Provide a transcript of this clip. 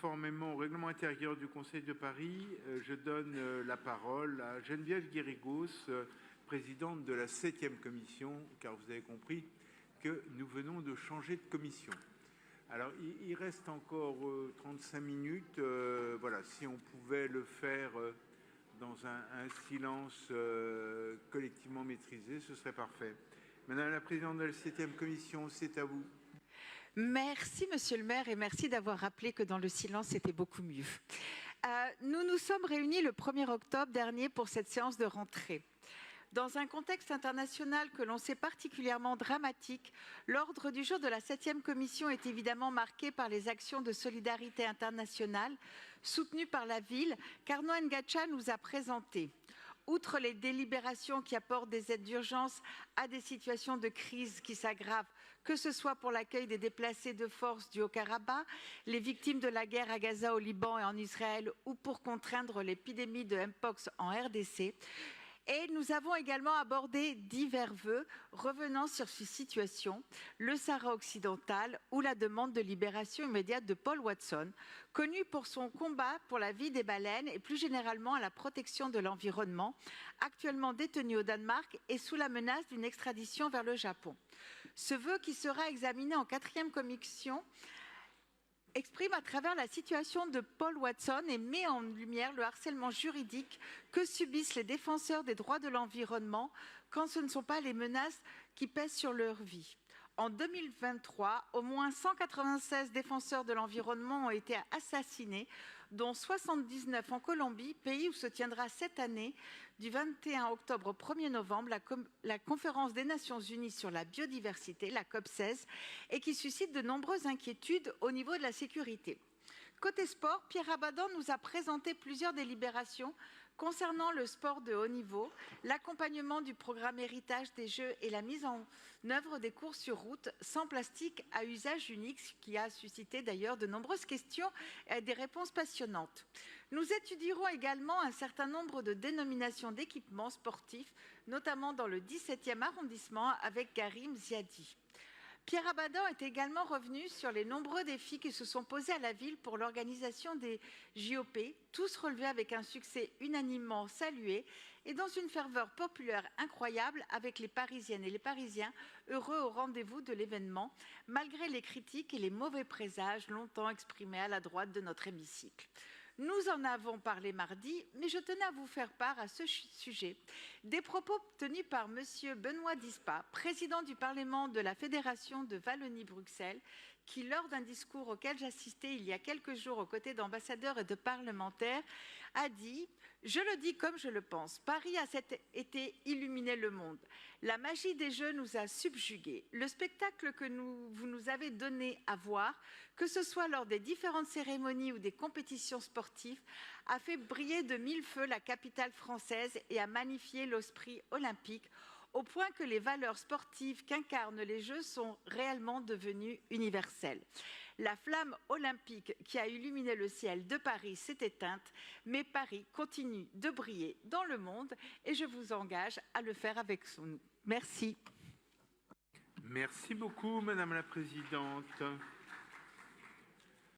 conformément au règlement intérieur du Conseil de Paris, je donne la parole à Geneviève Guérigos, présidente de la 7e commission, car vous avez compris que nous venons de changer de commission. Alors, il reste encore 35 minutes. Voilà, si on pouvait le faire dans un silence collectivement maîtrisé, ce serait parfait. Madame la présidente de la 7e commission, c'est à vous. Merci, monsieur le maire, et merci d'avoir rappelé que dans le silence, c'était beaucoup mieux. Nous nous sommes réunis le 1er octobre dernier pour cette séance de rentrée. Dans un contexte international que l'on sait particulièrement dramatique, l'ordre du jour de la 7e commission est évidemment marqué par les actions de solidarité internationale soutenues par la ville qu'Arnaud Ngacha nous a présentées. Outre les délibérations qui apportent des aides d'urgence à des situations de crise qui s'aggravent, que ce soit pour l'accueil des déplacés de force du Haut-Karabakh, les victimes de la guerre à Gaza, au Liban et en Israël, ou pour contraindre l'épidémie de Mpox en RDC. Et nous avons également abordé divers vœux revenant sur ces situations, le Sahara occidental ou la demande de libération immédiate de Paul Watson, connu pour son combat pour la vie des baleines et plus généralement à la protection de l'environnement, actuellement détenu au Danemark et sous la menace d'une extradition vers le Japon. Ce vœu qui sera examiné en 4e commission exprime à travers la situation de Paul Watson et met en lumière le harcèlement juridique que subissent les défenseurs des droits de l'environnement quand ce ne sont pas les menaces qui pèsent sur leur vie. En 2023, au moins 196 défenseurs de l'environnement ont été assassinés, dont 79 en Colombie, pays où se tiendra cette année, du 21 octobre au 1er novembre, la conférence des Nations Unies sur la biodiversité, la COP16, et qui suscite de nombreuses inquiétudes au niveau de la sécurité. Côté sport, Pierre Abadan nous a présenté plusieurs délibérations concernant le sport de haut niveau, l'accompagnement du programme Héritage des Jeux et la mise en œuvre des courses sur route sans plastique à usage unique, ce qui a suscité d'ailleurs de nombreuses questions et des réponses passionnantes. Nous étudierons également un certain nombre de dénominations d'équipements sportifs, notamment dans le 17e arrondissement avec Karim Ziadi. Pierre Abadan est également revenu sur les nombreux défis qui se sont posés à la ville pour l'organisation des JOP, tous relevés avec un succès unanimement salué et dans une ferveur populaire incroyable avec les Parisiennes et les Parisiens heureux au rendez-vous de l'événement, malgré les critiques et les mauvais présages longtemps exprimés à la droite de notre hémicycle. Nous en avons parlé mardi, mais je tenais à vous faire part à ce sujet des propos tenus par M. Benoît Dispa, président du Parlement de la Fédération de Wallonie-Bruxelles, qui, lors d'un discours auquel j'assistais il y a quelques jours aux côtés d'ambassadeurs et de parlementaires, a dit « Je le dis comme je le pense, Paris a cet été illuminé le monde. La magie des Jeux nous a subjugués. Le spectacle que vous nous avez donné à voir, que ce soit lors des différentes cérémonies ou des compétitions sportives, a fait briller de mille feux la capitale française et a magnifié l'esprit olympique, au point que les valeurs sportives qu'incarnent les Jeux sont réellement devenues universelles. La flamme olympique qui a illuminé le ciel de Paris s'est éteinte, mais Paris continue de briller dans le monde et je vous engage à le faire avec nous. Merci. Merci beaucoup, Madame la Présidente.